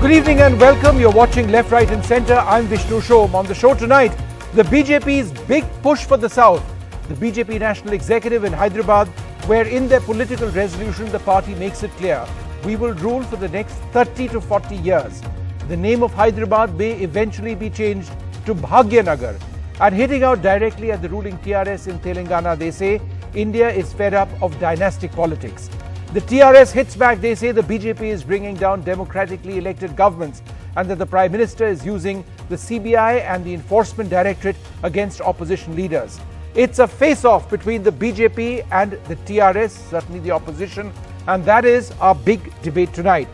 Good evening and welcome. You're watching Left, Right and Centre. I'm Vishnu Shom. On the show tonight, the BJP's big push for the South. The BJP National Executive in Hyderabad, where in their political resolution the party makes it clear, we will rule for the next 30 to 40 years. The name of Hyderabad may eventually be changed to Bhagyanagar. And hitting out directly at the ruling TRS in Telangana, they say India is fed up of dynastic politics. The TRS hits back. They say the BJP is bringing down democratically elected governments and that the Prime Minister is using the CBI and the Enforcement Directorate against opposition leaders. It's a face-off between the BJP and the TRS, certainly the opposition, and that is our big debate tonight.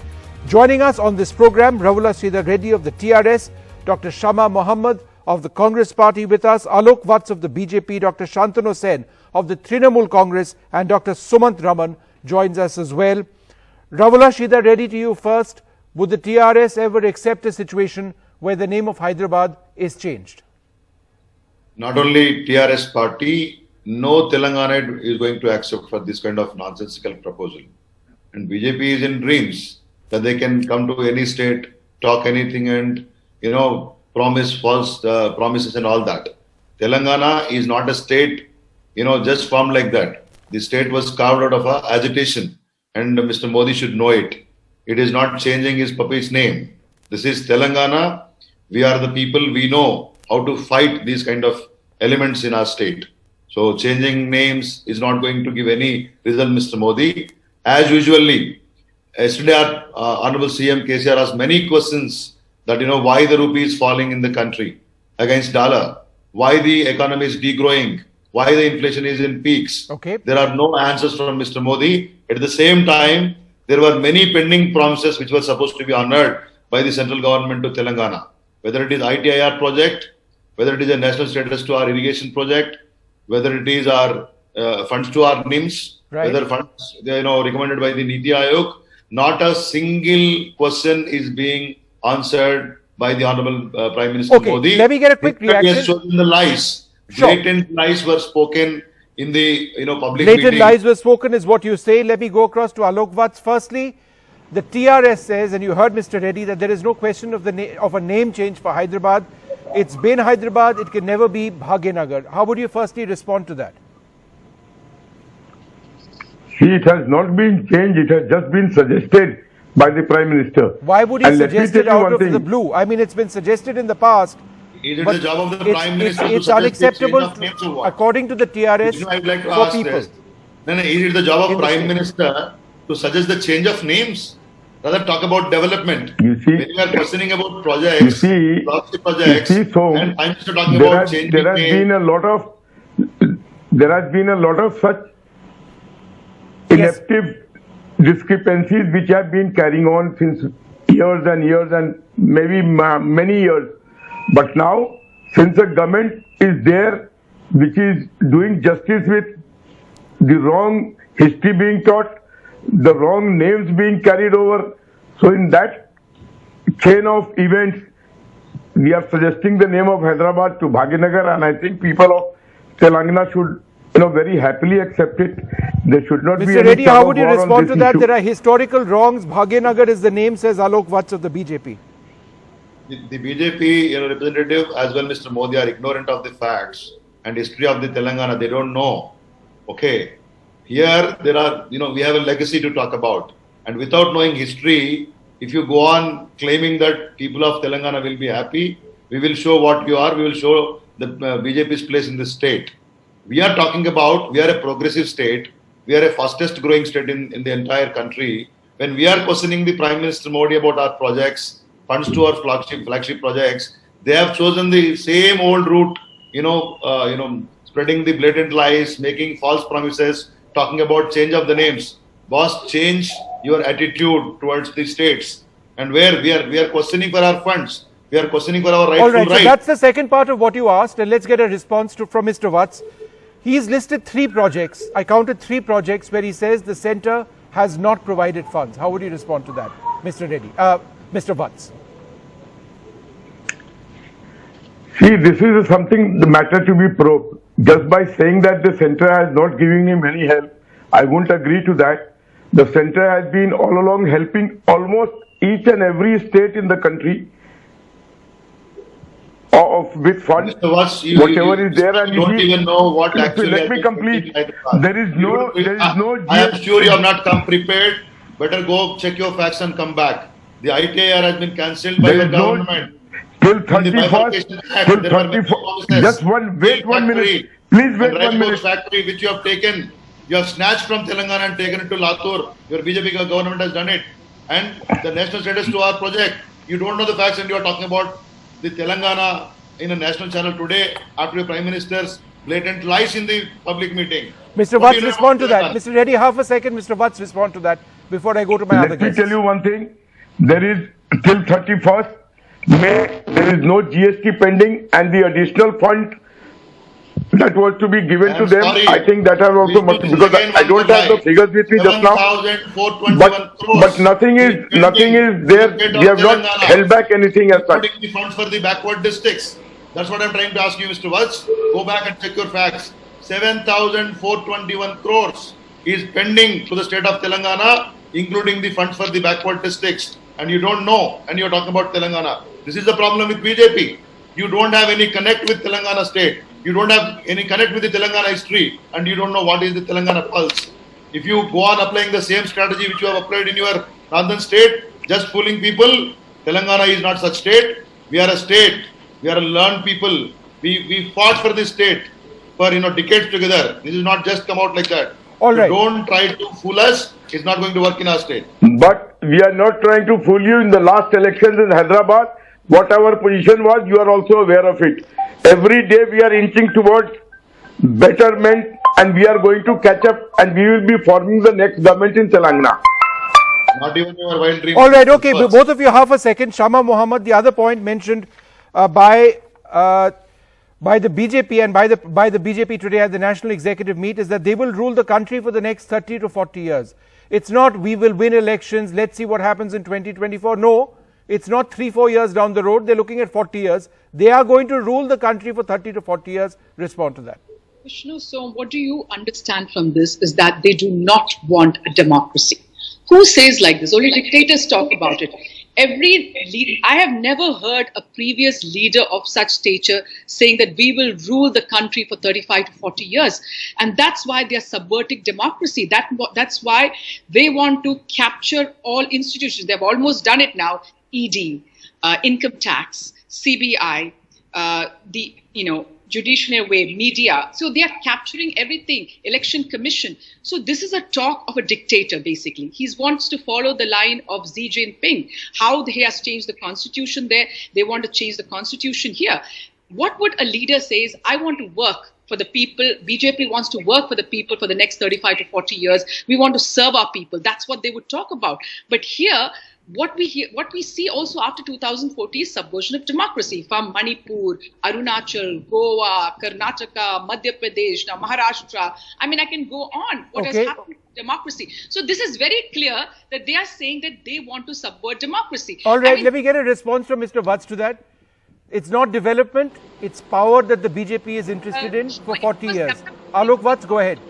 Joining us on this program, Ravula Sridhar Reddy of the TRS, Dr. Shama Mohammed of the Congress Party with us, Alok Vats of the BJP, Dr. Shantanu Sen of the Trinamool Congress, and Dr. Sumant Raman joins us as well. Ravula Sridhar Reddy, to you first. Would the TRS ever accept a situation where the name of Hyderabad is changed? Not only TRS party, no Telangana is going to accept for this kind of nonsensical proposal. And BJP is in dreams that they can come to any state, talk anything and, promise false promises and all that. Telangana is not a state, just formed like that. The state was carved out of agitation, and Mr. Modi should know it. It is not changing his puppy's name. This is Telangana. We are the people, we know how to fight these kind of elements in our state. So changing names is not going to give any result, Mr. Modi. As usually, yesterday our Honorable CM KCR asked many questions that, why the rupee is falling in the country against dollar, why the economy is degrowing, why the inflation is in peaks. Okay. There are no answers from Mr. Modi. At the same time, there were many pending promises which were supposed to be honored by the central government to Telangana. Whether it is ITIR project, whether it is a national status to our irrigation project, whether it is our funds to our NIMS, right, whether funds recommended by the Niti Aayog, not a single question is being answered by the Honorable Prime Minister Modi. Let me get a quick reaction. He has chosen the lies. Sure. Blatant lies were spoken in the public Blatant meeting. lies were spoken is what you say. Let me go across to Alok Vats. Firstly, the TRS says, and you heard Mr. Reddy, that there is no question of a name change for Hyderabad. It's been Hyderabad. It can never be Bhagyanagar. How would you firstly respond to that? See, it has not been changed. It has just been suggested by the Prime Minister. Why would he suggest it out of the blue? I mean, it's been suggested in the past. Is it the job of the Prime Minister it's to unacceptable, names or what? According to the TRS, I would like to for ask people. this. No, is it the job of Prime Minister to suggest the change of names? Rather talk about development. You see, when you are questioning about projects, and Prime Minister talking about changing there has been a lot of such ineptive discrepancies which have been carrying on since years and years and maybe many years. But now, since the government is there, which is doing justice with the wrong history being taught, the wrong names being carried over, so in that chain of events, we are suggesting the name of Hyderabad to Bhagyanagar, and I think people of Telangana should, very happily accept it. There should not be Mr. any Reddy, how would you tug of war respond on to this that? issue. There are historical wrongs. Bhagyanagar is the name, says Alok Vats of the BJP. The BJP representative as well Mr. Modi are ignorant of the facts and history of the Telangana. They don't know. Okay. Here there are, we have a legacy to talk about. And without knowing history, if you go on claiming that people of Telangana will be happy, we will show what you are. We will show the BJP's place in the state. We are talking about, we are a progressive state. We are a fastest growing state in the entire country. When we are questioning the Prime Minister Modi about our projects, funds to our flagship projects, they have chosen the same old route, spreading the blatant lies, making false promises, talking about change of the names. Boss, change your attitude towards the states. And where we are questioning for our funds, we are questioning for our rightful All right, right. so that's the second part of what you asked, and let's get a response from Mr. Vats. He's listed 3 projects. I counted 3 projects where he says the centre has not provided funds. How would you respond to that, Mr. Reddy? Mr. Vats? See, this is something, the matter to be probed. Just by saying that the centre has not given him any help, I won't agree to that. The centre has been all along helping almost each and every state in the country with funds, Mr. Vats, whatever is there, and you don't even know what actually. Let me complete. There is no I am sure you have not come prepared. Better go check your facts and come back. The ITIR has been cancelled by your government. Till 31st, just wait 1 minute. Please wait 1 minute. Factory which you have taken, you have snatched from Telangana and taken it to Latur. Your BJP government has done it. And the national status to our project. You don't know the facts and you are talking about the Telangana in a national channel today after the Prime Minister's blatant lies in the public meeting. Mr. Vats, respond to that. Mr. Reddy, half a second. Mr. Vats, respond to that before I go to my other guests. Let me tell you one thing. There is till 31st May, there is no GST pending, and the additional fund that was to be given to them, I think that has also must, because I don't have the figures with me just now. But nothing is there. We have not held back anything as such. The funds for the backward districts. That's what I'm trying to ask you, Mr. Vats. Go back and check your facts. 7,421 crores is pending to the state of Telangana, including the funds for the backward districts. And you don't know, and you're talking about Telangana. This is the problem with BJP. You don't have any connect with Telangana state. You don't have any connect with the Telangana history, and you don't know what is the Telangana pulse. If you go on applying the same strategy which you have applied in your northern state, just fooling people, Telangana is not such state. We are a state. We are a learned people. We fought for this state for decades together. This is not just come out like that. All right. Don't try to fool us. It's not going to work in our state. But we are not trying to fool you. In the last elections in Hyderabad, what our position was, you are also aware of it. Every day we are inching towards betterment, and we are going to catch up, and we will be forming the next government in Telangana. Not even your wild dreams. All right, okay, both of you half a second. Shama Mohammed, the other point mentioned by the BJP and by the BJP today at the National Executive meet is that they will rule the country for the next 30 to 40 years. It's not we will win elections, let's see what happens in 2024. No, it's not 3-4 years down the road. They're looking at 40 years. They are going to rule the country for 30 to 40 years. Respond to that. Vishnu, so what do you understand from this is that they do not want a democracy. Who says like this? Only dictators talk about it. I have never heard a previous leader of such stature saying that we will rule the country for 35 to 40 years. And that's why they are subverting democracy. That's why they want to capture all institutions. They've almost done it now. ED, income tax, CBI, judicial way, media. So they are capturing everything, election commission. So this is a talk of a dictator, basically. He wants to follow the line of Xi Jinping, how he has changed the constitution there. They want to change the constitution here. What would a leader say is, I want to work for the people. BJP wants to work for the people for the next 35 to 40 years. We want to serve our people. That's what they would talk about. But here, what we see also after 2014 is subversion of democracy from Manipur, Arunachal, Goa, Karnataka, Madhya Pradesh, now Maharashtra. I mean, I can go on. What has happened to democracy? So this is very clear that they are saying that they want to subvert democracy. All right, let me get a response from Mr. Vats to that. It's not development, it's power that the BJP is interested in for 40 years. Alok Vats, go ahead.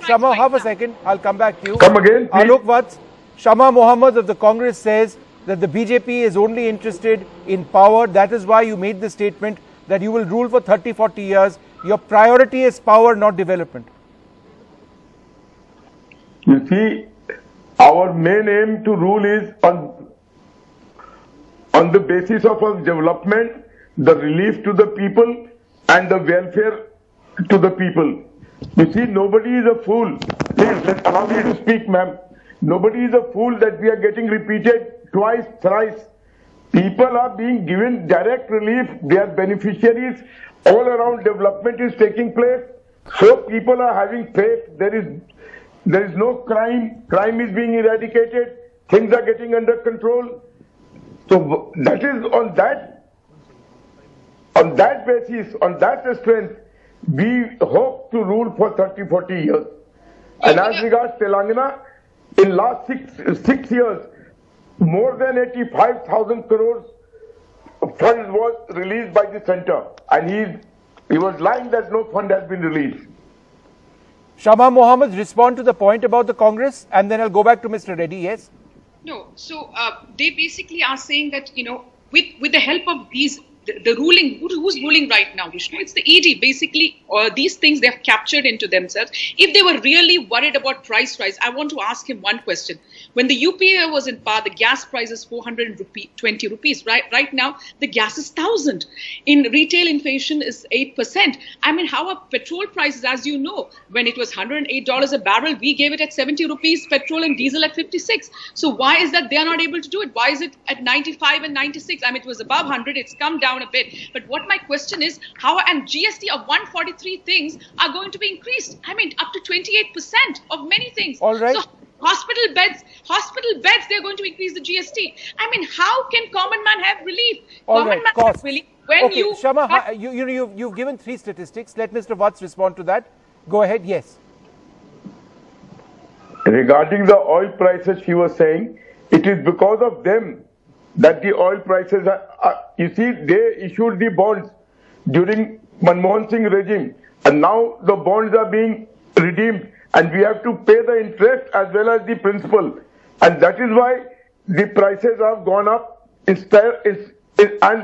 Shama, half a second. I'll come back to you. Come again, please. Alok Vats. Shama Mohammed of the Congress says that the BJP is only interested in power. That is why you made the statement that you will rule for 30, 40 years. Your priority is power, not development. You see, our main aim to rule is on the basis of our development, the relief to the people and the welfare to the people. You see, nobody is a fool. Please, allow me to speak, ma'am. Nobody is a fool that we are getting repeated twice, thrice. People are being given direct relief. They are beneficiaries. All around development is taking place. So people are having faith. There is no crime. Crime is being eradicated. Things are getting under control. So that is on that basis, on that strength, we hope to rule for 30, 40 years. And as regards Telangana, in last six years, more than 85,000 crores funds was released by the center, and he was lying that no fund has been released. Shama Mohammed, respond to the point about the Congress, and then I'll go back to Mr. Reddy. Yes. No, so they basically are saying that, with the help of the ruling, who's ruling right now, Vishnu? It's the ED. Basically, these things they have captured into themselves. If they were really worried about price rise, I want to ask him one question. When the UPA was in power, the gas price is 420 rupees. Right now, the gas is 1,000. In retail, inflation is 8%. I mean, how are petrol prices? As you know, when it was $108 a barrel, we gave it at 70 rupees, petrol and diesel at 56. So why is that they are not able to do it? Why is it at 95 and 96? I mean, it was above 100. It's come down a bit. But what my question is, how and GST of 143 things are going to be increased? I mean, up to 28% of many things. All right. So hospital beds, they're going to increase the GST. I mean, how can common man have relief? All right, costs. When okay, Shama, you've given 3 statistics. Let Mr. Vats respond to that. Go ahead. Yes. Regarding the oil prices, she was saying, it is because of them that the oil prices are, you see, they issued the bonds during Manmohan Singh regime, and now the bonds are being redeemed, and we have to pay the interest as well as the principal, and that is why the prices have gone up. And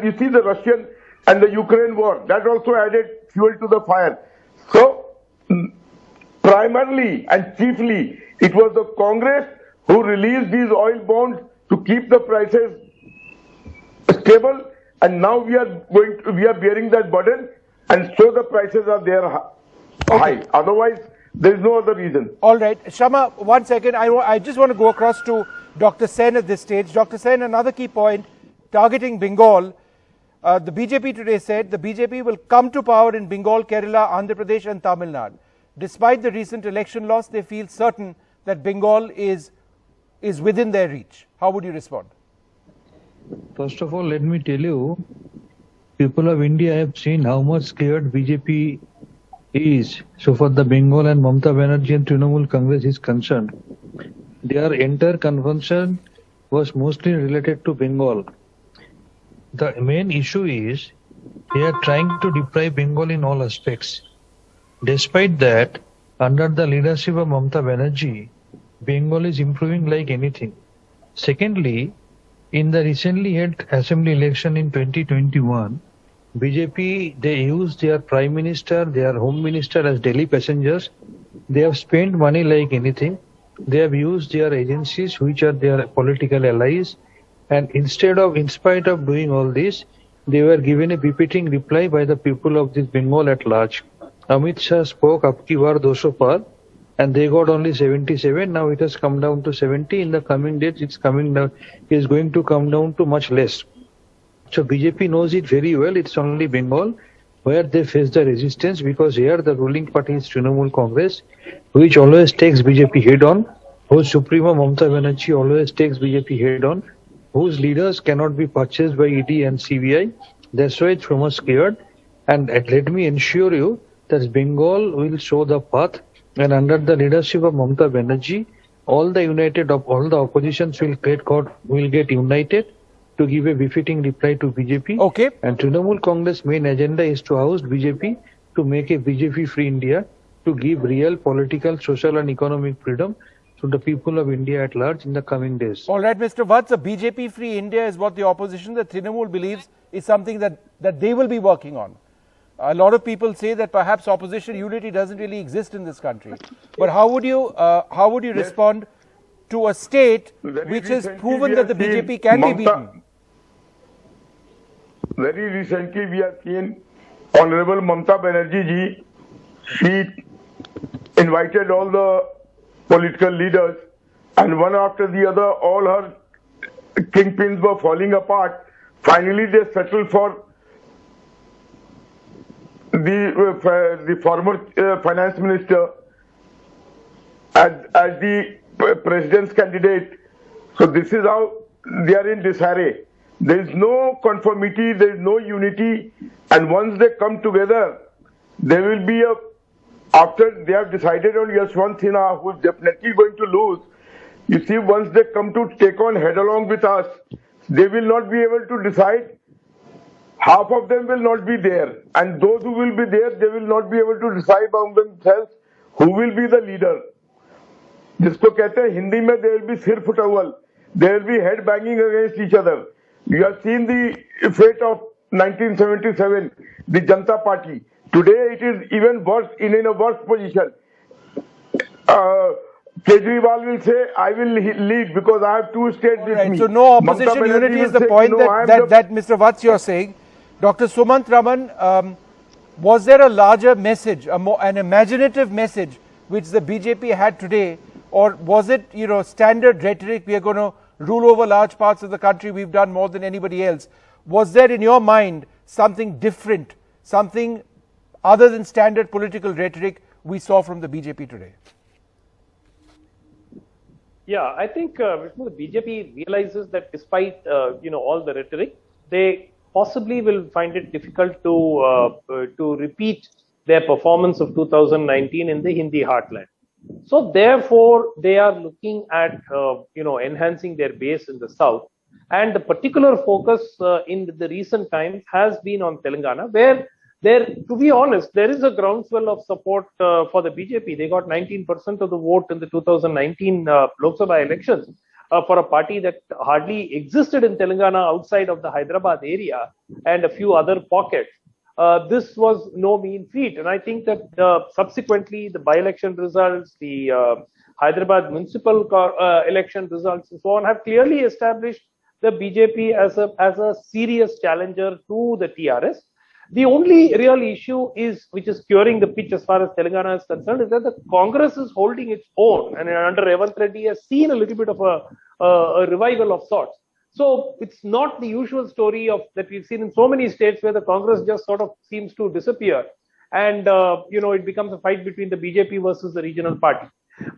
you see the Russian and the Ukraine war, that also added fuel to the fire. So, primarily and chiefly, it was the Congress who released these oil bonds to keep the prices stable, and now we are bearing that burden, and so the prices are there high. Otherwise, there is no other reason. All right, Shama, 1 second. I just want to go across to Dr. Sen at this stage. Dr. Sen, another key point targeting Bengal. The BJP today said the BJP will come to power in Bengal, Kerala, Andhra Pradesh, and Tamil Nadu. Despite the recent election loss, they feel certain that Bengal is within their reach. How would you respond? First of all, let me tell you, people of India have seen how much scared BJP is. So far the Bengal and Mamata Banerjee and Trinamool Congress is concerned, their entire convention was mostly related to Bengal. The main issue is they are trying to deprive Bengal in all aspects. Despite that, under the leadership of Mamata Banerjee, Bengal is improving like anything. Secondly, in the recently held assembly election in 2021, BJP, they used their prime minister, their home minister as daily passengers. They have spent money like anything. They have used their agencies, which are their political allies. And in spite of doing all this, they were given a befitting reply by the people of this Bengal at large. Amit Shah spoke Apki Bar 200 par, and they got only 77. Now it has come down to 70. In the coming days, it's coming down. It is going to come down to much less. So BJP knows it very well. It's only Bengal where they face the resistance, because here the ruling party is Trinamool Congress, which always takes BJP head on, whose Supremo Mamata Banerjee always takes BJP head on, whose leaders cannot be purchased by ED and CBI. That's why it's so much scared. And let me ensure you that Bengal will show the path, and under the leadership of Mamata Banerjee, all the oppositions will get united to give a befitting reply to BJP. Okay. And Trinamool Congress main agenda is to oust BJP, to make a BJP free India, to give real political, social and economic freedom to the people of India at large in the coming days. All right, Mr. Vats, a BJP free India is what the opposition, the Trinamool, believes is something that they will be working on. A lot of people say that perhaps opposition unity doesn't really exist in this country. But how would you respond to a state which has proven that the BJP can be beaten? Very recently, we have seen Honorable Mamata Banerjee ji. She invited all the political leaders, and one after the other, all her kingpins were falling apart. Finally, they settled for the former finance minister as the president's candidate. So this is how they are in disarray. There is no conformity, there is no unity, and once they come together, there will be after they have decided on Yashwant Sinha, who is definitely going to lose. You see, once they come to take on head along with us, they will not be able to decide. Half of them will not be there, and those who will be there, they will not be able to decide among themselves who will be the leader. जिसको कहते हैं हिंदी में there will be सिर फुटawal. there will be head banging against each other. You have seen the fate of 1977, the Janata Party. Today it is even worse, in a worse position. Kejriwal will say, I will lead because I have two states with me. So no opposition Mamata Banerjee unity is will the say, point no, that Mr. Vats you're saying. Dr. Sumant Raman, was there a larger message, an imaginative message which the BJP had today, or was it, standard rhetoric, we are going to rule over large parts of the country, we've done more than anybody else? Was there in your mind something different, something other than standard political rhetoric we saw from the BJP today? Yeah, I think the BJP realizes that despite all the rhetoric, they possibly will find it difficult to repeat their performance of 2019 in the Hindi heartland. So therefore, they are looking at enhancing their base in the south, and the particular focus in the recent times has been on Telangana, where to be honest, there is a groundswell of support for the BJP. They got 19% of the vote in the 2019 Lok Sabha elections for a party that hardly existed in Telangana outside of the Hyderabad area and a few other pockets. This was no mean feat. And I think that subsequently the by-election results, the Hyderabad municipal election results and so on have clearly established the BJP as a serious challenger to the TRS. The only real issue which is curing the pitch as far as Telangana is concerned, is that the Congress is holding its own, and under Revanth Reddy has seen a little bit of a revival of sorts. So it's not the usual story that we've seen in so many states where the Congress just sort of seems to disappear, and it becomes a fight between the BJP versus the regional party.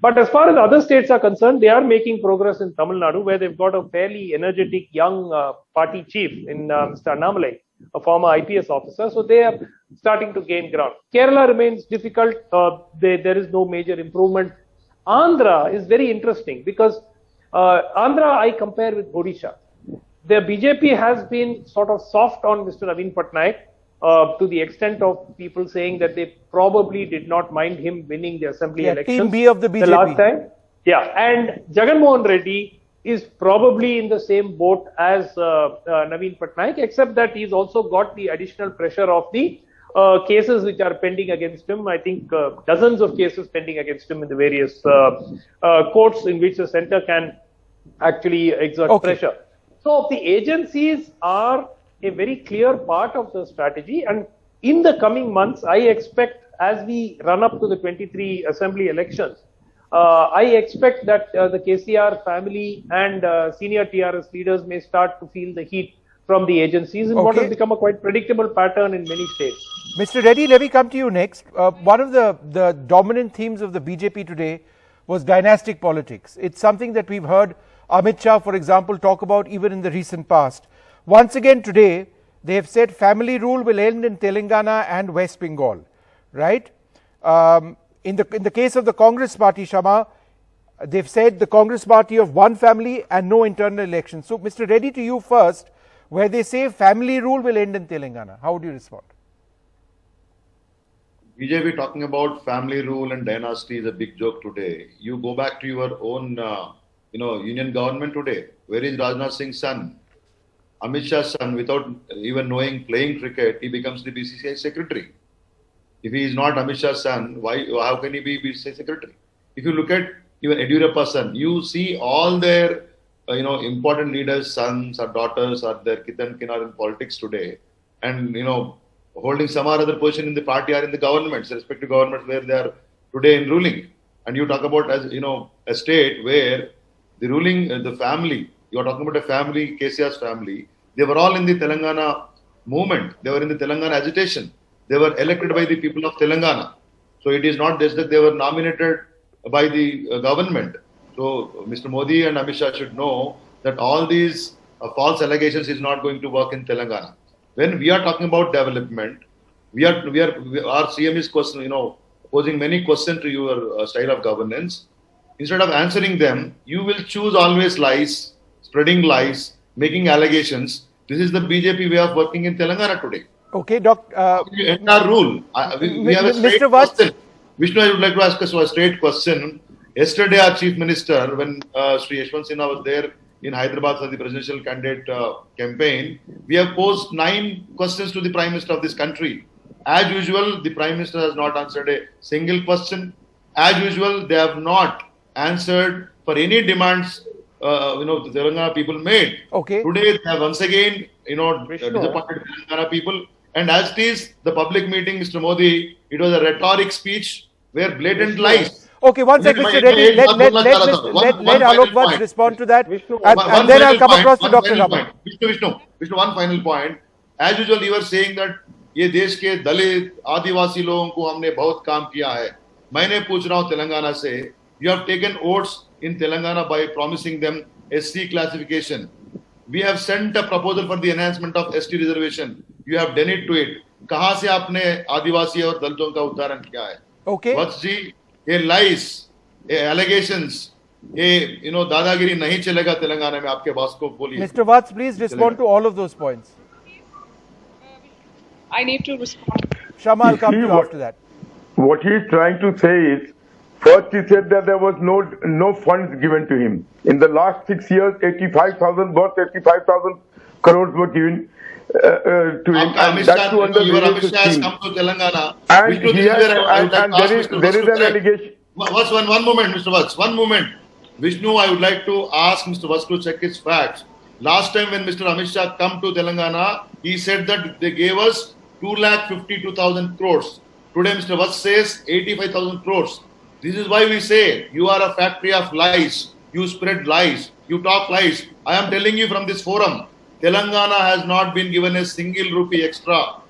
But as far as other states are concerned, they are making progress in Tamil Nadu, where they've got a fairly energetic young party chief in Mr. Annamalai, a former IPS officer. So they are starting to gain ground. Kerala remains difficult. There is no major improvement. Andhra is very interesting because Andhra I compare with Odisha. The BJP has been sort of soft on Mr. Naveen Patnaik to the extent of people saying that they probably did not mind him winning the assembly elections. Team B of the BJP. The last time. Yeah, and Jagan Mohan Reddy is probably in the same boat as Naveen Patnaik, except that he's also got the additional pressure of the cases which are pending against him. I think dozens of cases pending against him in the various courts in which the center can actually exert pressure. So the agencies are a very clear part of the strategy, and in the coming months, I expect as we run up to the 23 assembly elections, I expect that the KCR family and senior TRS leaders may start to feel the heat from the agencies in what has become a quite predictable pattern in many states. Mr. Reddy, let me come to you next. One of the dominant themes of the BJP today was dynastic politics. It's something that we've heard Amit Shah, for example, talk about even in the recent past. Once again today, they have said family rule will end in Telangana and West Bengal, right? In the case of the Congress party, Shama, they've said the Congress party of one family and no internal elections. So, Mr. Reddy, to you first, where they say family rule will end in Telangana, how would you respond? BJP talking about family rule and dynasty is a big joke today. You go back to your own, union government today. Where is Rajnath Singh's son? Amit Shah's son, without even knowing playing cricket, he becomes the BCCI secretary. If he is not Amit Shah's son, how can he be BCCI secretary? If you look at even Yediyurappa's son, you see all their important leaders' sons or daughters or their kith and kin are in politics today, and holding some or other position in the party or in the governments, respective governments where they are today in ruling. And you talk about a state where the ruling, the family, you are talking about a family, KCR's family, they were all in the Telangana movement. They were in the Telangana agitation. They were elected by the people of Telangana. So it is not just that they were nominated by the government. So Mr. Modi and Amit Shah should know that all these false allegations is not going to work in Telangana. When we are talking about development, our CM is posing many questions to your style of governance. Instead of answering them, you will choose always lies, spreading lies, making allegations. This is the BJP way of working in Telangana today. Okay, Dr. End our rule. We have a straight question. Vishnu, I would like to ask us a straight question. Yesterday, our Chief Minister, when Sri Yashwant Sinha was there in Hyderabad for the presidential candidate campaign, we have posed 9 questions to the Prime Minister of this country. As usual, the Prime Minister has not answered a single question. As usual, they have not answered for any demands the Telangana people made. Okay. Today, they have once again, disappointed Telangana people. And as it is, the public meeting, Mr. Modi, it was a rhetoric speech where blatant lies. Okay, one second, Mr. Reddy. Let Alok Vats respond to that. And then I'll come across to Dr. Rama. Vishnu, one final point. As usual, you were saying that ये देश के दलित आदिवासी लोगों को हमने बहुत काम किया है. मैंने पूछ रहा हूँ तेलंगाना से, you have taken oaths in Telangana by promising them SC classification. We have sent a proposal for the enhancement of ST reservation. You have done it to it. कहाँ से आपने आदिवासी और दलितों का उदाहरण किया है? Okay. वत्स जी, ये lies, ये allegations, ये दादागिरी नहीं चलेगा तेलंगाना में. आपके बॉस को बोलिए. Mr. Vats, please respond to all of those points. I need to respond. Shama, I'll come to you after that. What he is trying to say is, first he said that there was no funds given to him. In the last 6 years, 85,000 crores were given to him. And that's to under various schemes. Come to Telangana. And, Vishnu, there is an allegation. One moment, Mr. Vats. One moment. Vishnu, I would like to ask Mr. Vats to check his facts. Last time when Mr. Amit Shah come to Telangana, he said that they gave us 2,52,000 crores. Today, Mr. Vats says 85,000 crores. This is why we say you are a factory of lies. You spread lies. You talk lies. I am telling you from this forum, Telangana has not been given a single rupee extra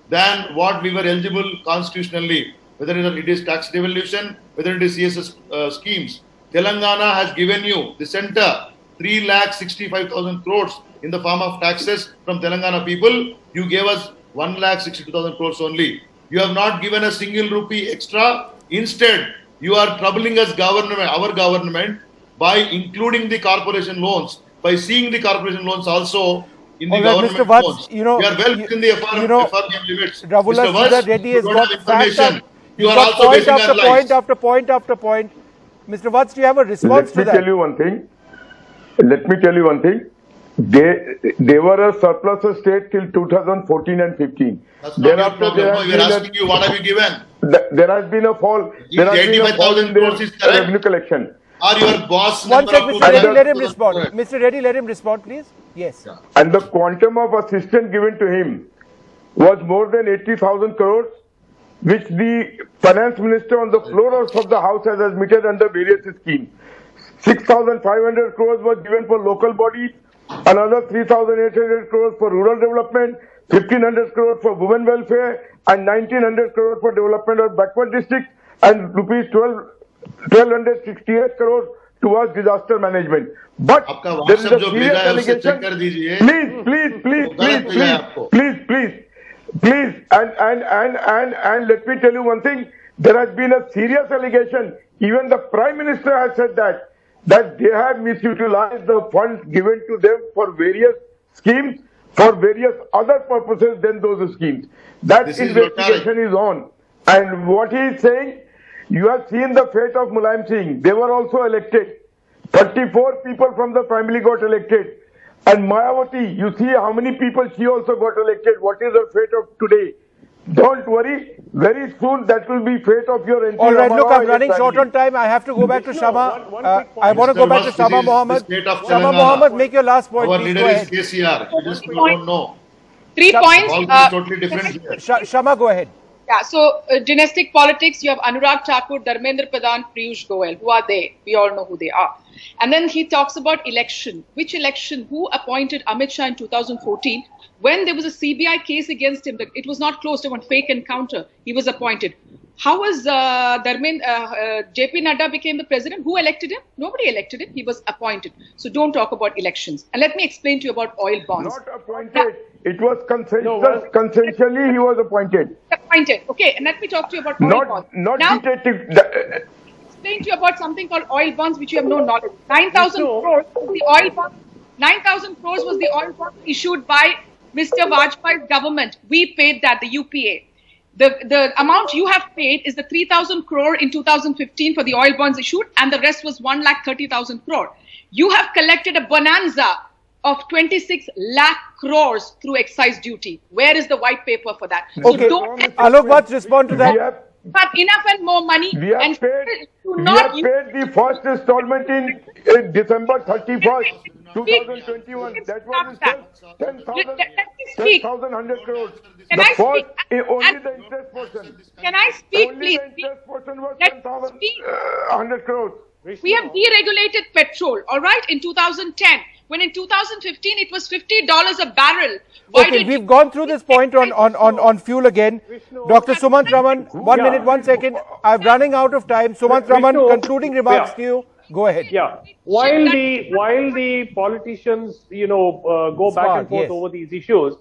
than what we were eligible constitutionally, whether it is tax devolution, whether it is CSS schemes. Telangana has given you, the center, 3,65,000 crores in the form of taxes from Telangana people. You gave us 1,62,000 crores only. You have not given a single rupee extra. Instead, you are troubling us our government by including the corporation loans, by seeing the corporation loans also in the government Mr. Vats, loans. We are well within the FRBM limits. Ravula Sridhar Reddy has got information. You are also point after point after point after point. Mr. Vats, do you have a response to that? Let me tell you one thing. They were a surplus of state till 2014 and 15. That's not your problem. We are asking you, what have you given? There has been a fall. There has been a fall in the revenue collection. Are your boss? One second, Mr. Reddy, let him respond. Mr. Reddy, let him respond, please. Yes. Yeah. And the quantum of assistance given to him was more than 80,000 crores, which the finance minister on the floor of the house has admitted under various schemes. 6,500 crores was given for local bodies, another 3,800 crores for rural development, 1,500 crores for women welfare, and 1,900 crores for development of backward districts, and rupees 1,268 crores towards disaster management. But there is a serious allegation. Please, and let me tell you one thing. There has been a serious allegation. Even the Prime Minister has said that they have misutilized the funds given to them for various schemes, for various other purposes than those schemes. That investigation is on. And what he is saying, you have seen the fate of Mulayam Singh. They were also elected. 34 people from the family got elected. And Mayawati, you see how many people she also got elected. What is the fate of today? Don't worry, very soon that will be fate of your entire. All right, look, I'm running short on time. I have to go back to Shama. I want to go back to Shama Mohammed. Shama Mohammed, make your last point. Our leader is KCR. You just don't know. 3 points. All is totally different here. Shama, go ahead. Yeah, so dynastic politics, you have Anurag Thakur, Dharmendra Pradhan, Piyush Goyal. Who are they? We all know who they are. And then he talks about election. Which election? Who appointed Amit Shah in 2014? When there was a CBI case against him, it was not closed on fake encounter. He was appointed. How was JP Nadda became the president? Who elected him? Nobody elected him. He was appointed. So don't talk about elections. And let me explain to you about oil bonds. Not appointed. It was consensually he was appointed. Appointed. Okay. And let me talk to you about oil bonds. Not now, dictative. Explain to you about something called oil bonds, which you have no knowledge. 9,000 crores was the oil bond. 9,000 crores was the oil bond issued by Mr. Vajpayee's government. We paid that, the UPA. The amount you have paid is the 3,000 crore in 2015 for the oil bonds issued, and the rest was 1,30,000 crore. You have collected a bonanza of 26 lakh crores through excise duty. Where is the white paper for that? Okay, Alok Bhatt, respond to that. You have enough and more money. We have and paid not the first installment in December 31st, 2021. That was itself 10,100 crores. Can The I first, speak? only the interest portion. Can I speak, Only please? the interest portion was Let me 10,100 crores. We have deregulated petrol, all right, in 2010. When in 2015 it was $50 a barrel. Why Okay, did we've you- gone through this point on fuel again. Dr. Sumant Raman, 1 minute, 1 second. I'm running out of time. Sumant Raman, Vishnu, concluding remarks yeah. to you. Go ahead. Yeah. While the politicians, go back Smart, and forth yes. over these issues,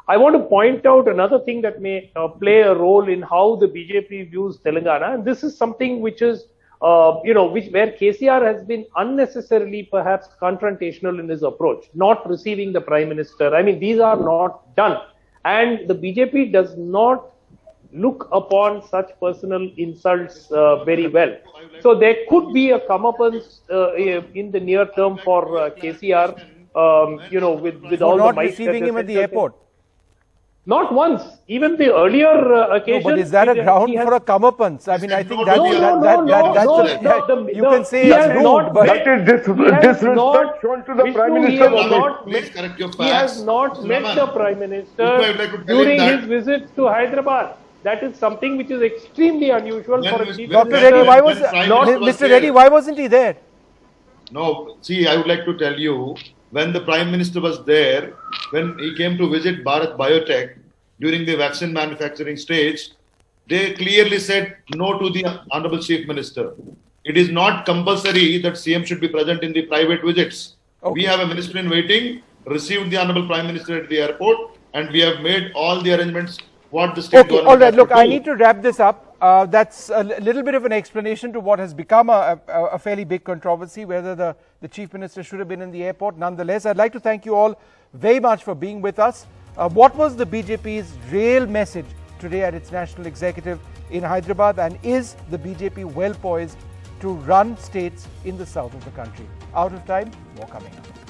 I want to point out another thing that may play a role in how the BJP views Telangana, and this is something which is, where KCR has been unnecessarily perhaps confrontational in his approach, not receiving the Prime Minister. I mean, these are not done, and the BJP does not look upon such personal insults very well. So there could be a comeuppance in the near term for KCR, with For all the not might receiving that him at the the airport. Not once, even the earlier occasion. But is that a ground for a comeuppance? I mean, I think that's you can say it's rude, but That is disrespect shown to the Prime Minister. Please correct your He facts. has not Mr. met Raman, the Prime Minister I would like to tell during him that- his visits to Hyderabad. That is something which is extremely unusual When for a was- chief when- Dr. minister. Reddy, why was When Prime Minister was Mr. there- Reddy? Why wasn't he there? No, see, I would like to tell you, when the Prime Minister was there, when he came to visit Bharat Biotech during the vaccine manufacturing stage, they clearly said no to the Honorable Chief Minister. It is not compulsory that CM should be present in the private visits. Okay. We have a minister in waiting, received the Honorable Prime Minister at the airport, and we have made all the arrangements what the state Okay, government all right. has Look, to I do. need to wrap this up. That's a little bit of an explanation to what has become a fairly big controversy, whether the Chief Minister should have been in the airport. Nonetheless, I'd like to thank you all very much for being with us. What was the BJP's real message today at its National Executive in Hyderabad, and is the BJP well poised to run states in the south of the country? Out of time, more coming up.